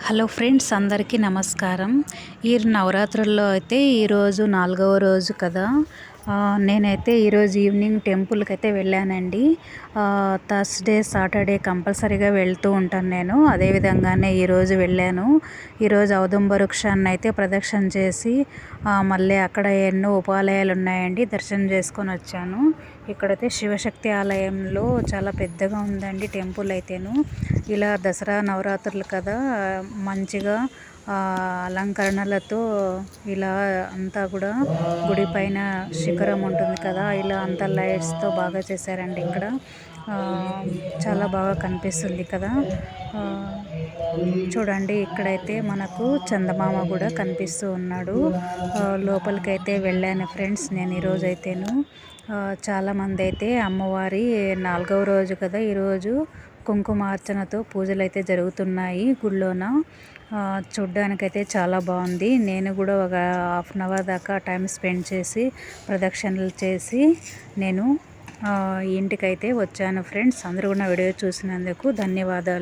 Hello friends, అందరికీ నమస్కారం. ఈ నవరాత్రుల్లో అయితే ఈరోజు 4వ రోజు కదా. నేనైతే ఈరోజు ఈవినింగ్ టెంపుల్కి అయితే వెళ్ళానండి. థర్స్డే సాటర్డే కంపల్సరీగా వెళ్తూ ఉంటాను నేను. అదేవిధంగానే ఈరోజు వెళ్ళాను. ఈరోజు ఔదుంబ వృక్షాన్ని అయితే ప్రదక్షిణ చేసి మళ్ళీ అక్కడ ఎన్నో ఉపాలయాలు ఉన్నాయండి, దర్శనం చేసుకొని వచ్చాను. ఇక్కడైతే శివశక్తి ఆలయంలో చాలా పెద్దగా ఉందండి టెంపుల్ అయితేను. ఇలా దసరా నవరాత్రులు కదా, మంచిగా అలంకరణలతో ఇలా అంతా కూడా గుడి పైన శిఖరం ఉంటుంది కదా, ఇలా అంతా లైట్స్తో బాగా చేశారండి. ఇక్కడ చాలా బాగా కనిపిస్తుంది కదా. చూడండి, ఇక్కడైతే మనకు చందమామ కూడా కనిపిస్తూ ఉన్నాడు. లోపలికైతే వెళ్ళాను ఫ్రెండ్స్ నేను ఈరోజైతేను. చాలామంది అయితే అమ్మవారి 4వ రోజు కదా ఈరోజు కుంకుమార్చనతో పూజలు అయితే జరుగుతున్నాయి గుళ్ళోన. చూడ్డానికైతే చాలా బాగుంది. నేను కూడా ఒక హాఫ్ అన్ అవర్ దాకా టైం స్పెండ్ చేసి ప్రదక్షిణలు చేసి నేను ఇంటికైతే వచ్చాను ఫ్రెండ్స్. అందరూ కూడా వీడియో చూసినందుకు ధన్యవాదాలు.